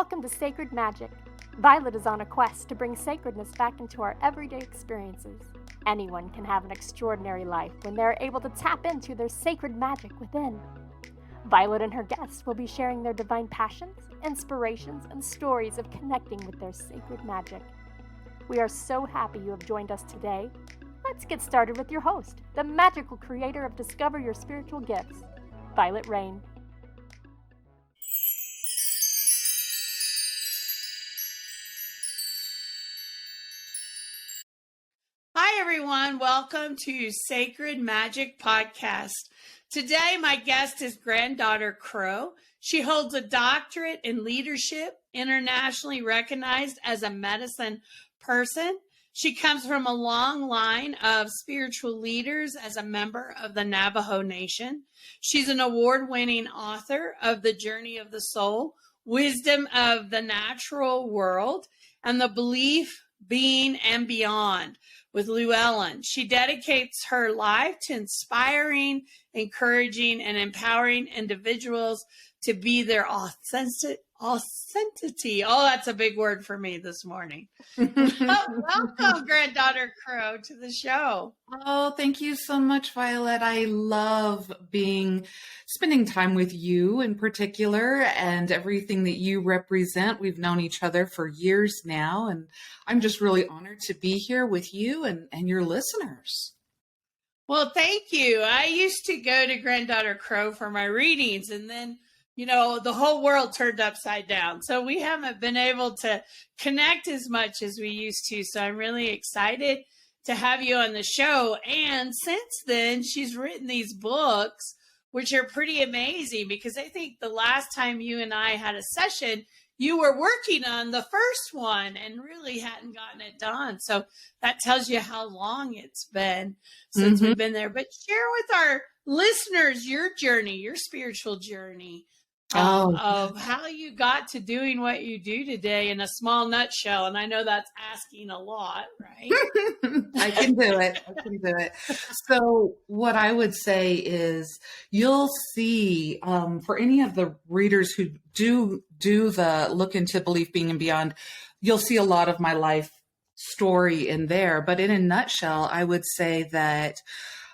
Welcome to Sacred Magic. Violet is on a quest to bring sacredness back into our everyday experiences. Anyone can have an extraordinary life when they are able to tap into their sacred magic within. Violet and her guests will be sharing their divine passions, inspirations, and stories of connecting with their sacred magic. We are so happy you have joined us today. Let's get started with your host, the magical creator of Discover Your Spiritual Gifts, Violet Rayne. Hi, everyone. Welcome to Sacred Magic Podcast. Today, my guest is Granddaughter Crow. She holds a doctorate in leadership, internationally recognized as a medicine person. She comes from a long line of spiritual leaders as a member of the Navajo Nation. She's an award-winning author of The Journey of the Soul, Wisdom of the Natural World, and The Belief, Being, and Beyond with Llewellyn. She dedicates her life to inspiring, encouraging, and empowering individuals to be their authenticity. Oh, that's a big word for me this morning. Welcome, Granddaughter Crow, to the show. Oh, thank you so much, Violet. I love spending time with you in particular and everything that you represent. We've known each other for years now, and I'm just really honored to be here with you and your listeners. Well, thank you. I used to go to Granddaughter Crow for my readings, and then the whole world turned upside down. So we haven't been able to connect as much as we used to. So I'm really excited to have you on the show. And since then, she's written these books, which are pretty amazing, because I think the last time you and I had a session, you were working on the first one and really hadn't gotten it done. So that tells you how long it's been since we've been there. But share with our listeners your journey, your spiritual journey. Of how you got to doing what you do today in a small nutshell. And I know that's asking a lot, right? I can do it. So what I would say is you'll see for any of the readers who do the look into Belief, Being, and Beyond, you'll see a lot of my life story in there. But in a nutshell, I would say that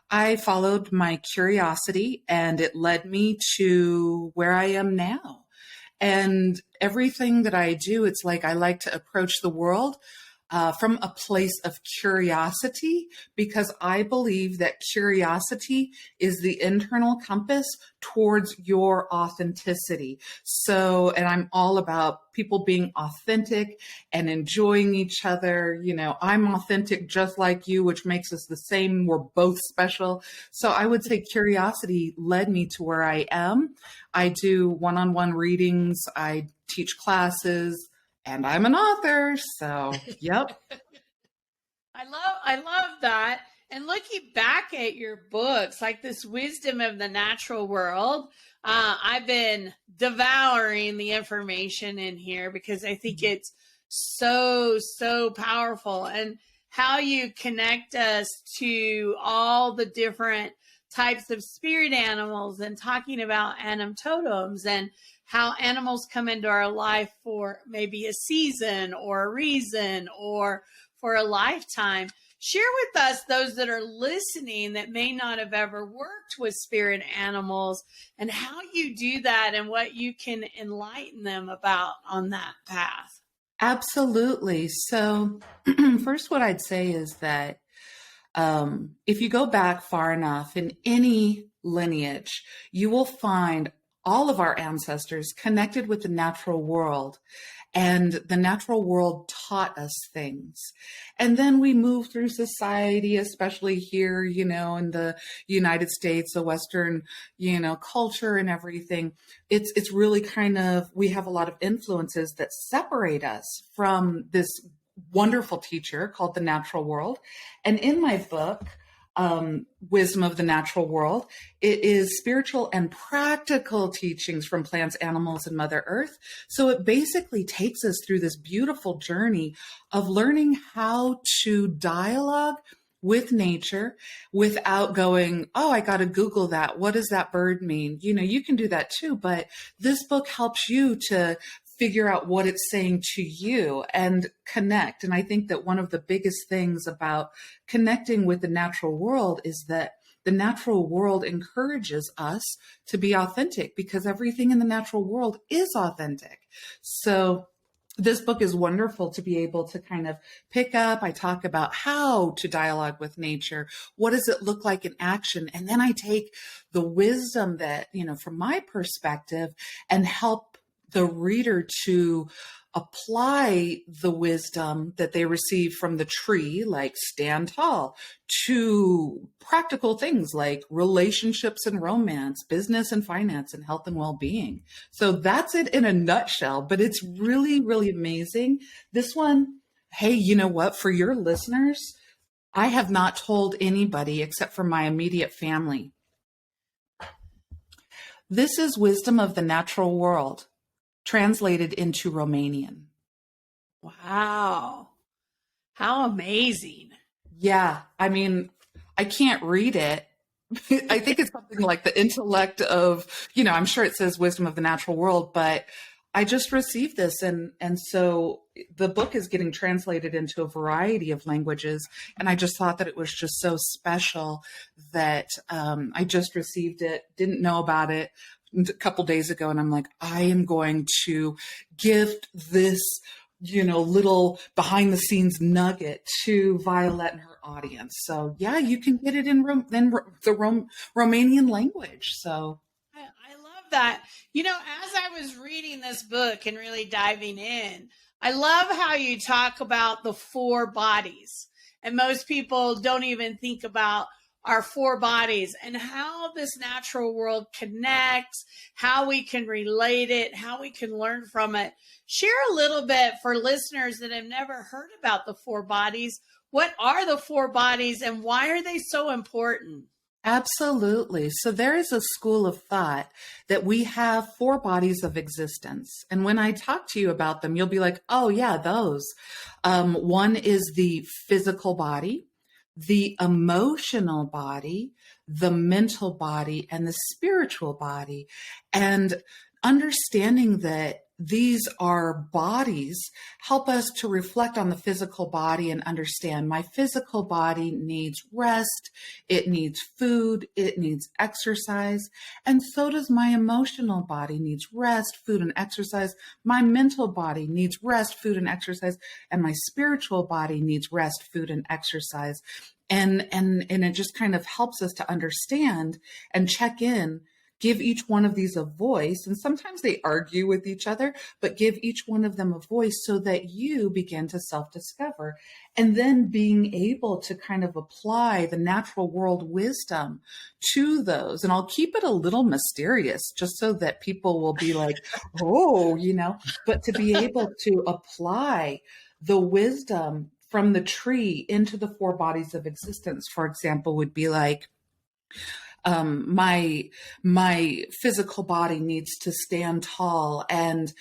I followed my curiosity and it led me to where I am now. And everything that I do, it's like I like to approach the world from a place of curiosity, because I believe that curiosity is the internal compass towards your authenticity. So, and I'm all about people being authentic and enjoying each other. I'm authentic just like you, which makes us the same. We're both special. So I would say curiosity led me to where I am. I do one-on-one readings. I teach classes. And I'm an author, so yep. I love that. And looking back at your books, like this Wisdom of the Natural World, I've been devouring the information in here because I think it's so, so powerful. And how you connect us to all the different types of spirit animals and talking about animal totems and how animals come into our life for maybe a season or a reason or for a lifetime. Share with us, those that are listening that may not have ever worked with spirit animals, and how you do that and what you can enlighten them about on that path. Absolutely. So first, what I'd say is that if you go back far enough in any lineage, you will find all of our ancestors connected with the natural world, and the natural world taught us things. And then we move through society, especially here, in the United States, the Western, culture and everything. It's really we have a lot of influences that separate us from this wonderful teacher called the natural world. And in my book, Wisdom of the Natural World, it is spiritual and practical teachings from plants, animals, and Mother Earth. So it basically takes us through this beautiful journey of learning how to dialogue with nature without going, oh, I got to Google that. What does that bird mean? You can do that too, but this book helps you to figure out what it's saying to you and connect. And I think that one of the biggest things about connecting with the natural world is that the natural world encourages us to be authentic, because everything in the natural world is authentic. So this book is wonderful to be able to kind of pick up. I talk about how to dialogue with nature. What does it look like in action? And then I take the wisdom that, from my perspective, and help the reader to apply the wisdom that they receive from the tree, like stand tall, to practical things like relationships and romance, business and finance, and health and well-being. So that's it in a nutshell, but it's really, really amazing. This one, hey, you know what? For your listeners, I have not told anybody except for my immediate family. This is Wisdom of the Natural World, translated into Romanian. Wow. How amazing. Yeah. I mean, I can't read it. I think it's something like the intellect of, I'm sure it says Wisdom of the Natural World, but I just received this. And so the book is getting translated into a variety of languages. And I just thought that it was just so special that I just received it, didn't know about it a couple days ago. And I'm like, I am going to gift this, little behind the scenes nugget to Vialet and her audience. So yeah, you can get it in the Romanian language. So I love that. As I was reading this book and really diving in, I love how you talk about the 4 bodies. And most people don't even think about our 4 bodies and how this natural world connects, how we can relate it, how we can learn from it. Share a little bit for listeners that have never heard about the 4 bodies. What are the 4 bodies and why are they so important? Absolutely. So there is a school of thought that we have 4 bodies of existence. And when I talk to you about them, you'll be like, oh yeah, those. One is the physical body, the emotional body, the mental body, and the spiritual body. And understanding that these are bodies help us to reflect on the physical body and understand my physical body needs rest, it needs food, it needs exercise, and so does my emotional body needs rest, food, and exercise. My mental body needs rest, food, and exercise, and my spiritual body needs rest, food, and exercise. And it just kind of helps us to understand and check in, give each one of these a voice. And sometimes they argue with each other, but give each one of them a voice so that you begin to self-discover. And then being able to kind of apply the natural world wisdom to those. And I'll keep it a little mysterious just so that people will be like, oh, but to be able to apply the wisdom from the tree into the 4 bodies of existence, for example, would be like, my physical body needs to stand tall, and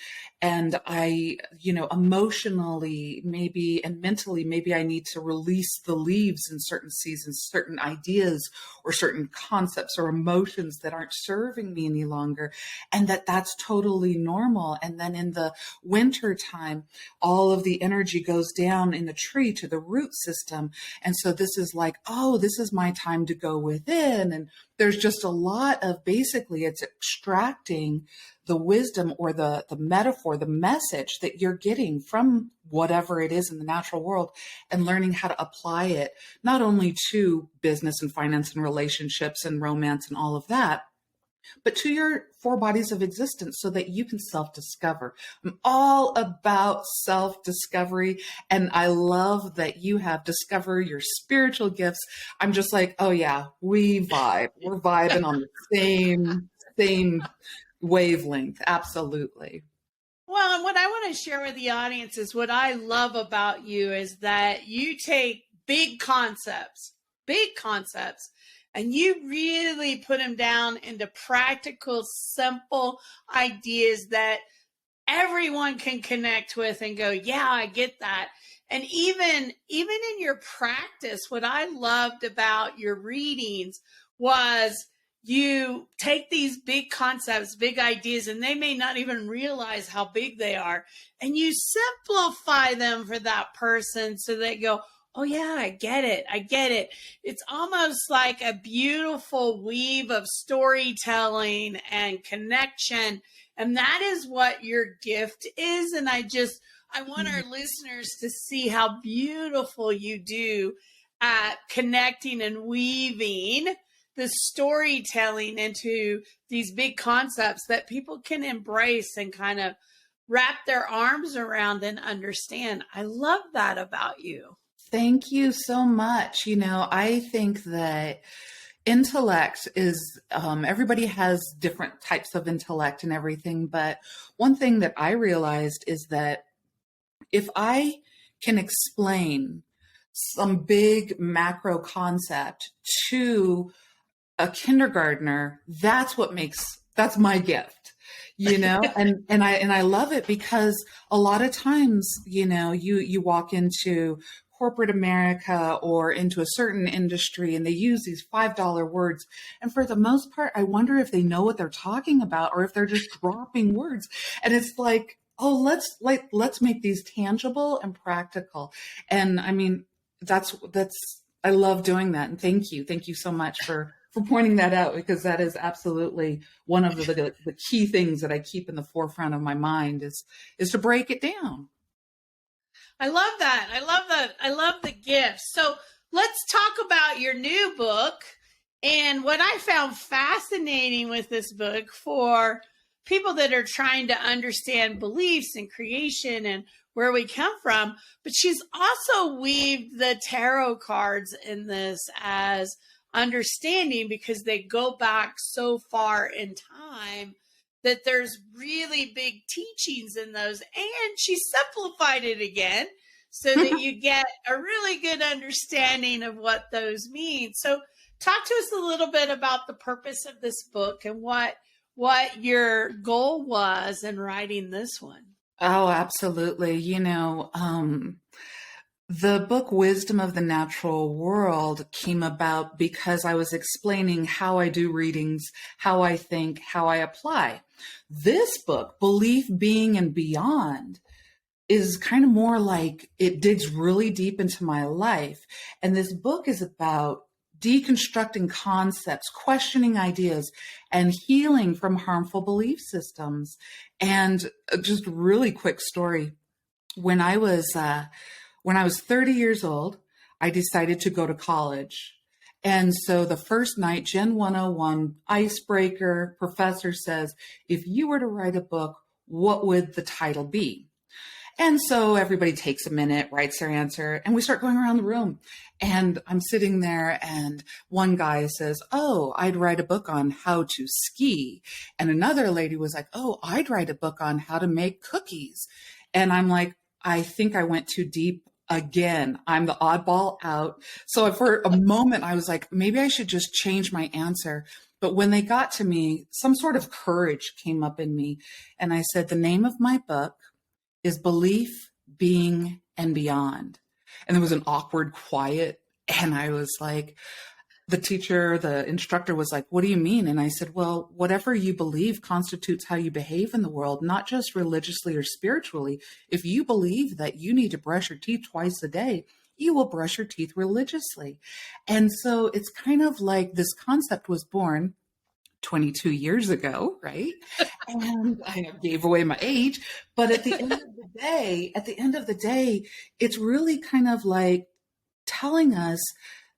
I, emotionally maybe and mentally, maybe I need to release the leaves in certain seasons, certain ideas or certain concepts or emotions that aren't serving me any longer. And that's totally normal. And then in the winter time, all of the energy goes down in the tree to the root system. And so this is like, oh, this is my time to go within. And there's just a lot of, basically it's extracting the wisdom or the metaphor, the message that you're getting from whatever it is in the natural world, and learning how to apply it, not only to business and finance and relationships and romance and all of that, but to your 4 bodies of existence so that you can self-discover. I'm all about self-discovery. And I love that you have discovered your spiritual gifts. I'm just like, oh yeah, we vibe. We're vibing on the same wavelength. Absolutely. Well, and what I want to share with the audience is what I love about you is that you take big concepts, and you really put them down into practical, simple ideas that everyone can connect with and go, yeah, I get that. And even in your practice, what I loved about your readings was you take these big concepts, big ideas, and they may not even realize how big they are. And you simplify them for that person so they go, oh, yeah, I get it. I get it. It's almost like a beautiful weave of storytelling and connection. And that is what your gift is. And I want our listeners to see how beautiful you do at connecting and weaving the storytelling into these big concepts that people can embrace and kind of wrap their arms around and understand. I love that about you. Thank you so much. I think that intellect is, everybody has different types of intellect and everything. But one thing that I realized is that if I can explain some big macro concept to a kindergartner, that's my gift, and I love it because a lot of times, you walk into corporate America or into a certain industry and they use these $5 words. And for the most part, I wonder if they know what they're talking about or if they're just dropping words. And it's like, oh, let's make these tangible and practical. And I mean, I love doing that. And thank you so much for pointing that out, because that is absolutely one of the key things that I keep in the forefront of my mind is to break it down. I love that. I love the gift. So let's talk about your new book. And what I found fascinating with this book for people that are trying to understand beliefs and creation and where we come from, but she's also weaved the tarot cards in this as understanding, because they go back so far in time that there's really big teachings in those. And she simplified it again so that you get a really good understanding of what those mean. So talk to us a little bit about the purpose of this book and what your goal was in writing this one. Oh, absolutely. The book Wisdom of the Natural World came about because I was explaining how I do readings, how I think, how I apply. This book, Belief, Being, and Beyond, is kind of more like it digs really deep into my life. And this book is about deconstructing concepts, questioning ideas, and healing from harmful belief systems. And just a really quick story. When I was 30 years old, I decided to go to college. And so the first night, Gen 101, icebreaker, professor says, if you were to write a book, what would the title be? And so everybody takes a minute, writes their answer, and we start going around the room. And I'm sitting there and one guy says, oh, I'd write a book on how to ski. And another lady was like, oh, I'd write a book on how to make cookies. And I'm like, I think I went too deep again. I'm the oddball out. So for a moment, I was like, maybe I should just change my answer. But when they got to me, some sort of courage came up in me. And I said, the name of my book is Belief, Being, and Beyond. And there was an awkward quiet. And I was like, the instructor was like, what do you mean? And I said, well, whatever you believe constitutes how you behave in the world, not just religiously or spiritually. If you believe that you need to brush your teeth twice a day, you will brush your teeth religiously. And so it's kind of like this concept was born 22 years ago, right? And I gave away my age, but at the end of the day, it's really kind of like telling us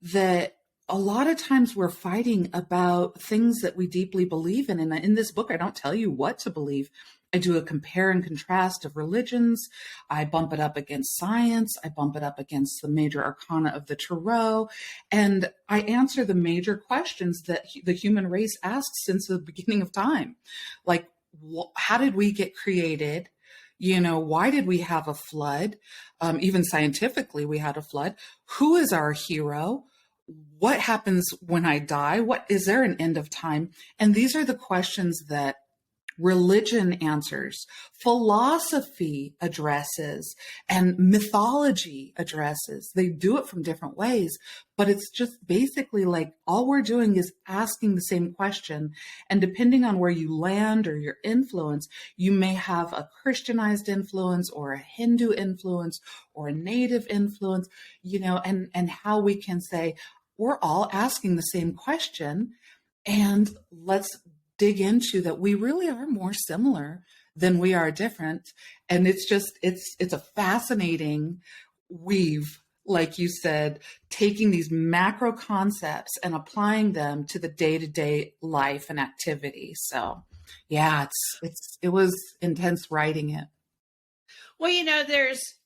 that a lot of times we're fighting about things that we deeply believe in. And in this book, I don't tell you what to believe. I do a compare and contrast of religions. I bump it up against science. I bump it up against the major arcana of the tarot. And I answer the major questions that the human race asks since the beginning of time. Like, how did we get created? Why did we have a flood? Even scientifically, we had a flood. Who is our hero? What happens when I die? Is there an end of time? And these are the questions that religion answers, philosophy addresses, and mythology addresses. They do it from different ways, but it's just basically like all we're doing is asking the same question. And depending on where you land or your influence, you may have a Christianized influence or a Hindu influence or a native influence, and how we can say, we're all asking the same question, and let's dig into that we really are more similar than we are different. And it's a fascinating weave, like you said, taking these macro concepts and applying them to the day-to-day life and activity. So yeah, it was intense writing it. Well,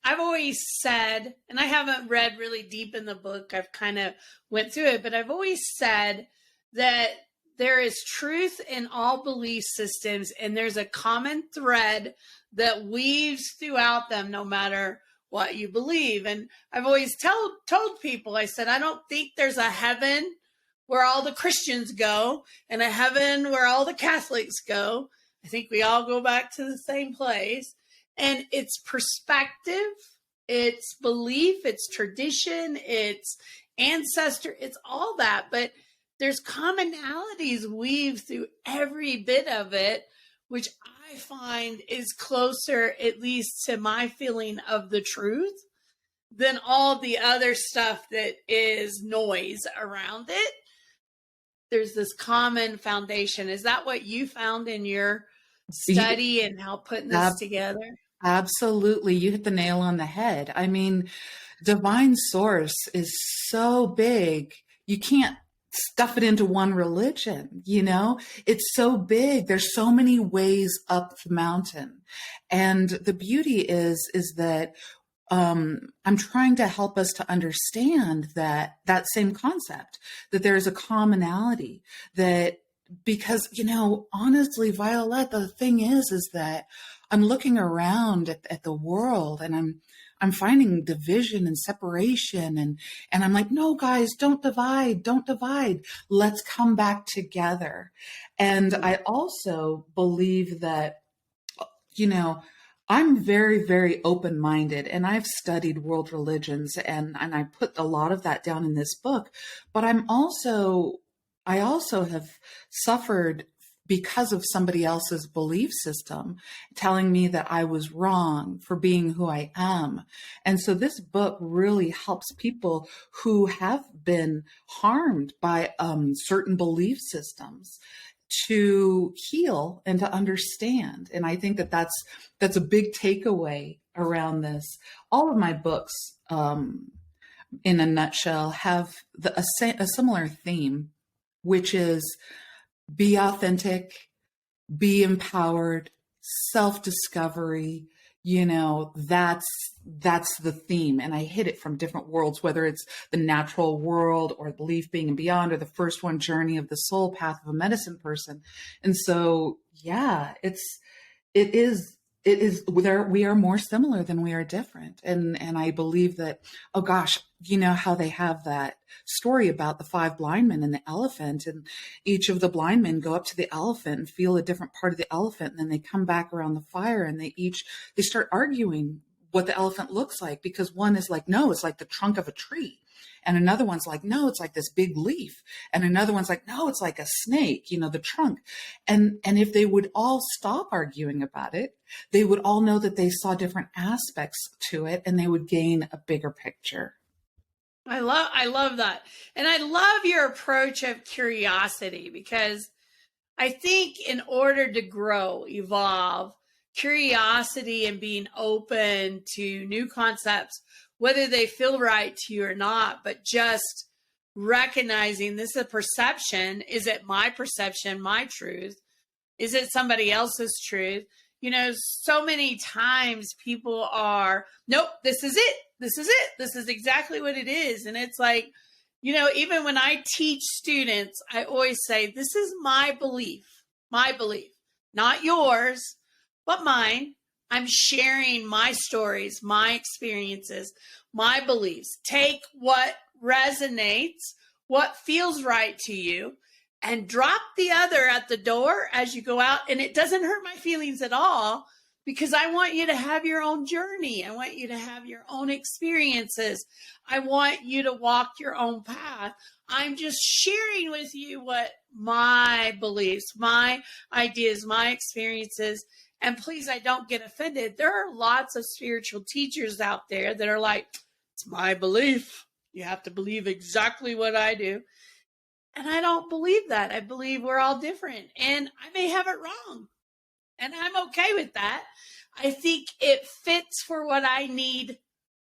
I've always said, and I haven't read really deep in the book, I've kind of went through it, but I've always said that there is truth in all belief systems, and there's a common thread that weaves throughout them no matter what you believe. And I've always told people, I said, I don't think there's a heaven where all the Christians go and a heaven where all the Catholics go. I think we all go back to the same place. And it's perspective, it's belief, it's tradition, it's ancestor, it's all that. But there's commonalities weaved through every bit of it, which I find is closer, at least to my feeling of the truth, than all the other stuff that is noise around it. There's this common foundation. Is that what you found in your study and how putting this together? Absolutely. You hit the nail on the head. I mean, divine source is so big. You can't stuff it into one religion, it's so big. There's so many ways up the mountain. And the beauty is that I'm trying to help us to understand that same concept, that there's a commonality, that because, honestly, Vialet, the thing is that I'm looking around at the world, and I'm finding division and separation, and I'm like, no, guys, don't divide. Let's come back together. And I also believe that, I'm very, very open-minded, and I've studied world religions, and I put a lot of that down in this book, but I also have suffered because of somebody else's belief system telling me that I was wrong for being who I am. And so this book really helps people who have been harmed by certain belief systems to heal and to understand. And I think that that's a big takeaway around this. All of my books, in a nutshell, have a similar theme, which is be authentic, be empowered, self-discovery. That's the theme. And I hit it from different worlds, whether it's the natural world or belief, being and beyond, or the first one, journey of the soul, path of a medicine person. And so, yeah, it is we are more similar than we are different. And I believe that, oh gosh, how they have that story about the 5 blind men and the elephant, and each of the blind men go up to the elephant and feel a different part of the elephant. And then they come back around the fire and they start arguing what the elephant looks like, because one is like, no, it's like the trunk of a tree. And another one's like, no, it's like this big leaf. And another one's like, no, it's like a snake, the trunk. And if they would all stop arguing about it, they would all know that they saw different aspects to it, and they would gain a bigger picture. I love that. And I love your approach of curiosity, because I think in order to grow, evolve, curiosity and being open to new concepts, whether they feel right to you or not, but just recognizing this is a perception. Is it my perception, my truth? Is it somebody else's truth? So many times people are, nope, this is it. This is it. This is exactly what it is. And it's like, even when I teach students, I always say, this is my belief, not yours, but mine. I'm sharing my stories, my experiences, my beliefs. Take what resonates, what feels right to you, and drop the other at the door as you go out. And it doesn't hurt my feelings at all because I want you to have your own journey. I want you to have your own experiences. I want you to walk your own path. I'm just sharing with you what my beliefs, my ideas, my experiences. And please, I don't get offended. There are lots of spiritual teachers out there that are like, it's my belief. You have to believe exactly what I do. And I don't believe that. I believe we're all different. And I may have it wrong. And I'm okay with that. I think it fits for what I need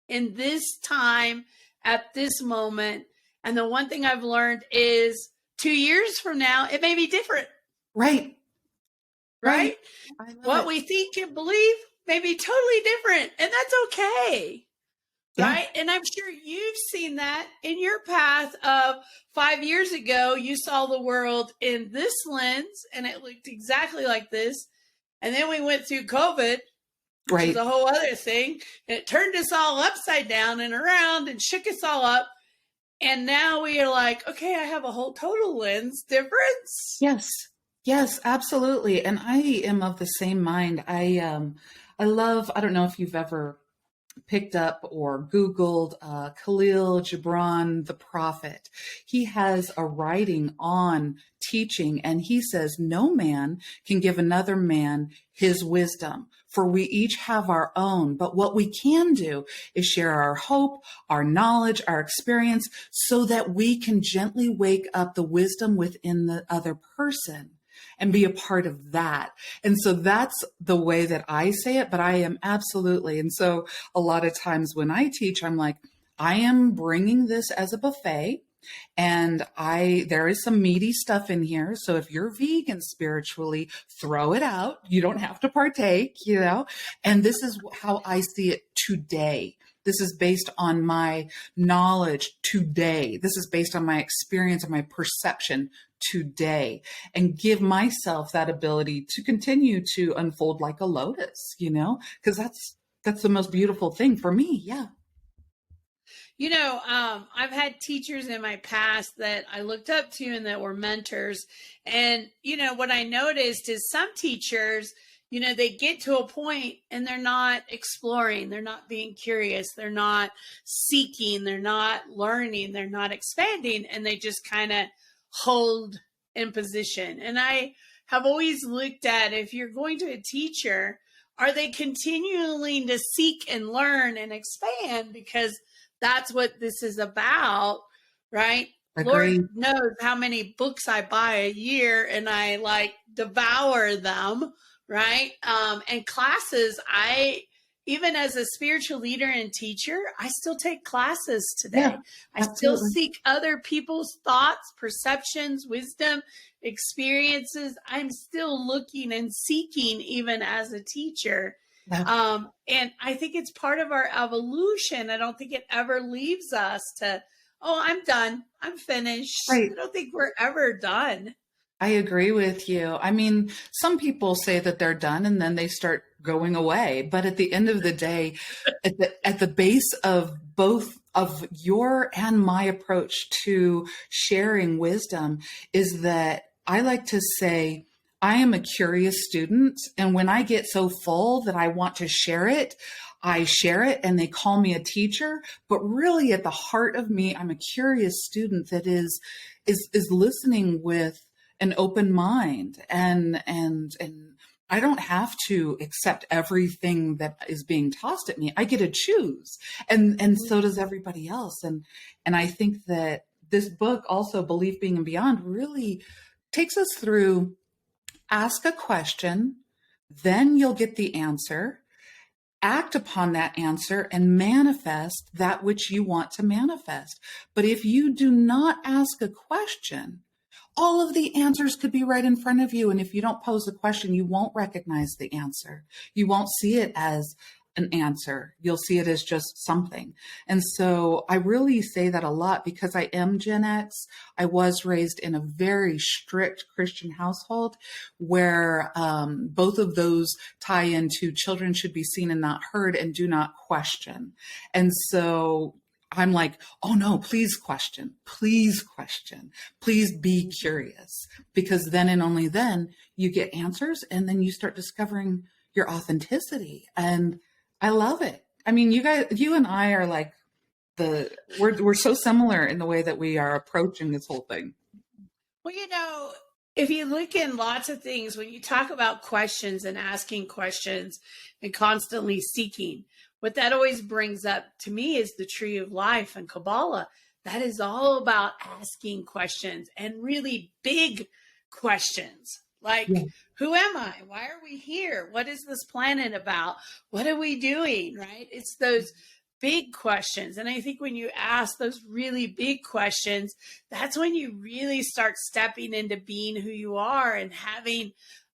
in this time, at this moment. And the one thing I've learned is 2 years from now, it may be different. Right. Right? What it. we think and believe may be totally different. And that's okay. Yeah. Right? And I'm sure you've seen that in your path of 5 years ago, you saw the world in this lens and it looked exactly like this. And then we went through COVID, which is a whole other thing. And it turned us all upside down and around and shook us all up. And now we are like, okay, I have a whole total lens difference. Yes, absolutely. And I am of the same mind. I love, I don't know if you've ever picked up or Googled Khalil Gibran, the prophet. He has a writing on teaching, and he says, no man can give another man his wisdom, for we each have our own. But what we can do is share our hope, our knowledge, our experience, so that we can gently wake up the wisdom within the other person and be a part of that. And so that's the way that I say it, but I am absolutely. And so a lot of times when I teach, I'm like, I am bringing this as a buffet, and there is some meaty stuff in here. So if you're vegan spiritually, throw it out. You don't have to partake, and this is how I see it today. This is based on my knowledge today. This is based on my experience and my perception today, and give myself that ability to continue to unfold like a lotus, because that's the most beautiful thing for me. Yeah. I've had teachers in my past that I looked up to and that were mentors. And, what I noticed is some teachers, they get to a point and they're not exploring, they're not being curious, they're not seeking, they're not learning, they're not expanding, and they just kind of hold in position. And I have always looked at, if you're going to a teacher, are they continuing to seek and learn and expand? Because that's what this is about, right? Agreed. Lord knows how many books I buy a year, and I devour them, right? And classes, even as a spiritual leader and teacher, I still take classes today. Yeah, I still seek other people's thoughts, perceptions, wisdom, experiences. I'm still looking and seeking even as a teacher. Yeah. And I think it's part of our evolution. I don't think it ever leaves us to, I'm done. I'm finished. Right. I don't think we're ever done. I agree with you. I mean, some people say that they're done and then they start going away. But at the end of the day, at the base of both of your and my approach to sharing wisdom is that I like to say, I am a curious student. And when I get so full that I want to share it, I share it, and they call me a teacher. But really at the heart of me, I'm a curious student that is listening with an open mind, and I don't have to accept everything that is being tossed at me. I get to choose, and so does everybody else. And I think that this book, also Belief, Being, and Beyond, really takes us through. Ask a question, then you'll get the answer. Act upon that answer and manifest that which you want to manifest. But if you do not ask a question, all of the answers could be right in front of you. And if you don't pose a question, you won't recognize the answer. You won't see it as an answer. You'll see it as just something. And so I really say that a lot because I am Gen X. I was raised in a very strict Christian household where both of those tie into children should be seen and not heard and do not question. And so I'm like, oh no, please question, please be curious, because then and only then you get answers, and then you start discovering your authenticity. And I love it. I mean, you and I are like we're so similar in the way that we are approaching this whole thing. Well, if you look in lots of things, when you talk about questions and asking questions and constantly seeking, what that always brings up to me is the tree of life and Kabbalah. That is all about asking questions, and really big questions. Like, yeah. Who am I? Why are we here? What is this planet about? What are we doing? Right? It's those big questions. And I think when you ask those really big questions, that's when you really start stepping into being who you are and having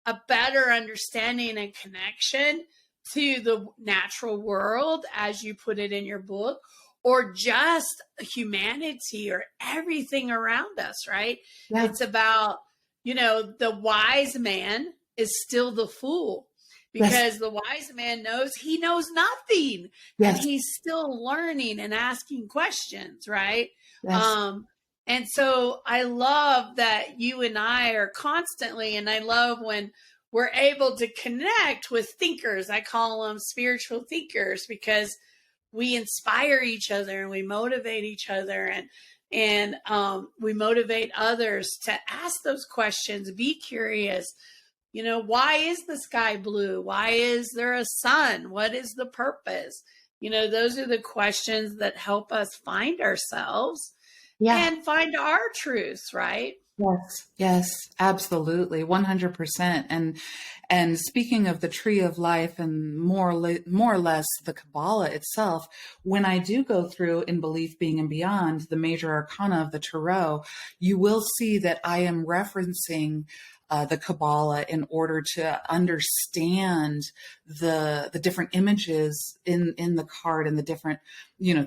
a better understanding and connection to the natural world, as you put it in your book, or just humanity or everything around us, right? Yeah. It's about, the wise man is still the fool, because yes. The wise man knows he knows nothing, yes. And he's still learning and asking questions, right? Yes. And so I love that you and I are constantly, and I love when we're able to connect with thinkers. I call them spiritual thinkers, because we inspire each other and we motivate each other, and we motivate others to ask those questions, be curious. Why is the sky blue? Why is there a sun? What is the purpose? Those are the questions that help us find ourselves, yeah. And find our truths, right? Yes, absolutely. 100%. And speaking of the tree of life and more or less the Kabbalah itself, when I do go through In Belief, Being, and Beyond, the major arcana of the Tarot, you will see that I am referencing the Kabbalah in order to understand the different images in the card and the different,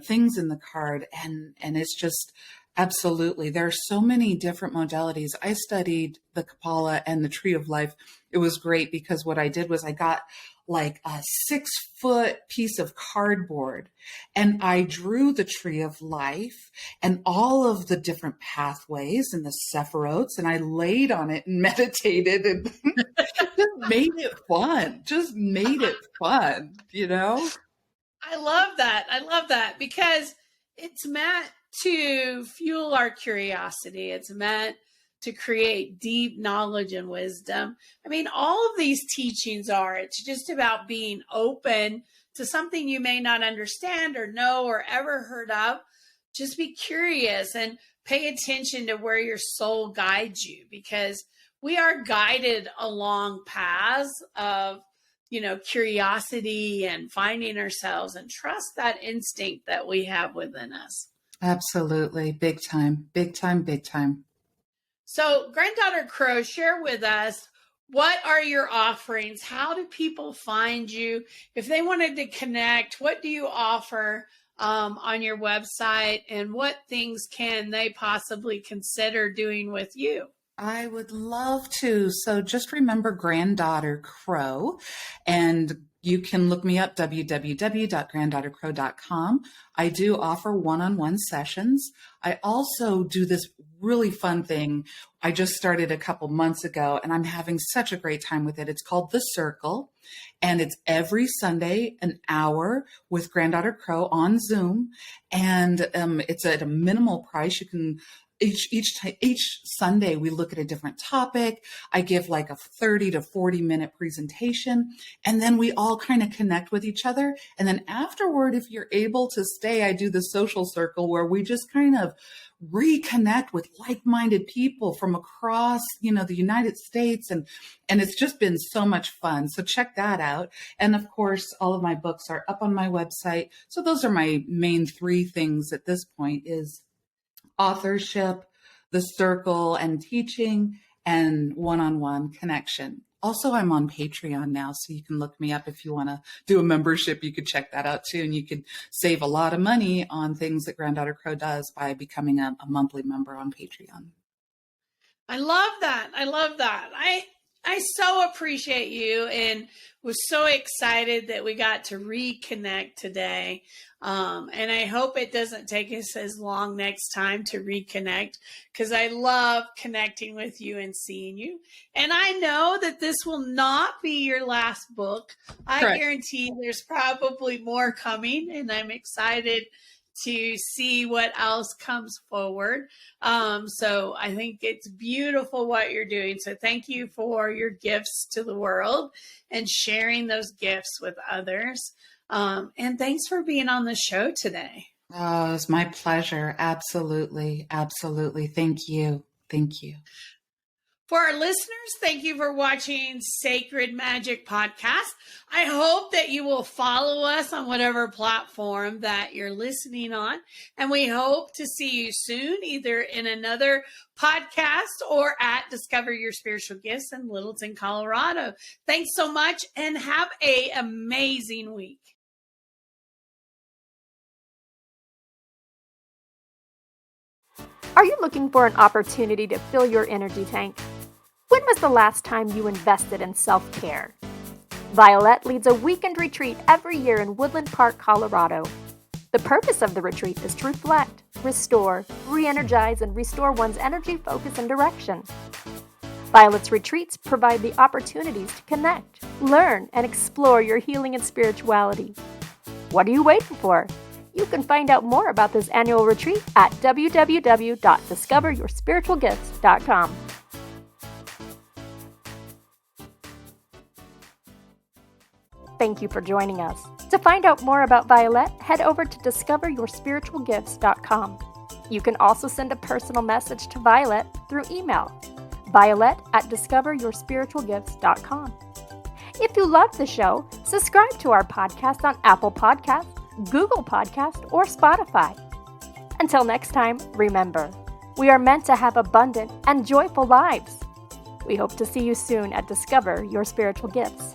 things in the card. And it's just, absolutely. There are so many different modalities. I studied the Kabbalah and the Tree of Life. It was great, because what I did was I got like a 6-foot piece of cardboard, and I drew the Tree of Life and all of the different pathways and the sephirotes, and I laid on it and meditated, and just made it fun. I love that, because it's meant to fuel our curiosity. It's meant to create deep knowledge and wisdom. I mean, all of these teachings it's just about being open to something you may not understand or know or ever heard of. Just be curious and pay attention to where your soul guides you, because we are guided along paths of, curiosity and finding ourselves, and trust that instinct that we have within us. Absolutely. Big time. So, Granddaughter Crow, share with us, what are your offerings? How do people find you? If they wanted to connect, what do you offer on your website, and what things can they possibly consider doing with you? I would love to. So just remember Granddaughter Crow, and you can look me up, www.granddaughtercrow.com. I do offer one-on-one sessions. I also do this really fun thing I just started a couple months ago, and I'm having such a great time with it. It's called The Circle, and it's every Sunday, an hour with Granddaughter Crow on Zoom, and it's at a minimal price. You can each Sunday we look at a different topic. I give like a 30 to 40 minute presentation, and then we all kind of connect with each other. And then afterward, if you're able to stay, I do the social circle, where we just kind of reconnect with like-minded people from across, the United States. And it's just been so much fun. So check that out. And of course, all of my books are up on my website. So those are my main 3 things at this point: is authorship, the circle and teaching, and one-on-one connection. Also, I'm on Patreon now, so you can look me up if you want to do a membership. You could check that out too, and you could save a lot of money on things that Granddaughter Crow does by becoming a monthly member on Patreon. I love that. I so appreciate you and was so excited that we got to reconnect today. And I hope it doesn't take us as long next time to reconnect because I love connecting with you and seeing you. And I know that this will not be your last book. I Correct. guarantee there's probably more coming, and I'm excited to see what else comes forward. So I think it's beautiful what you're doing. So thank you for your gifts to the world and sharing those gifts with others. And thanks for being on the show today. Oh, it's my pleasure. Absolutely. Absolutely. Thank you. Thank you. For our listeners, thank you for watching Sacred Magic Podcast. I hope that you will follow us on whatever platform that you're listening on. And we hope to see you soon, either in another podcast or at Discover Your Spiritual Gifts in Littleton, Colorado. Thanks so much and have an amazing week. Are you looking for an opportunity to fill your energy tank? When was the last time you invested in self-care? Vialet leads a weekend retreat every year in Woodland Park, Colorado. The purpose of the retreat is to reflect, restore, re-energize, and restore one's energy, focus, and direction. Violet's retreats provide the opportunities to connect, learn, and explore your healing and spirituality. What are you waiting for? You can find out more about this annual retreat at www.discoveryourspiritualgifts.com. Thank you for joining us. To find out more about Vialet, head over to discoveryourspiritualgifts.com. You can also send a personal message to Vialet through email, violet@discoveryourspiritualgifts.com. If you love the show, subscribe to our podcast on Apple Podcasts, Google Podcast, or Spotify. Until next time, remember, we are meant to have abundant and joyful lives. We hope to see you soon at Discover Your Spiritual Gifts.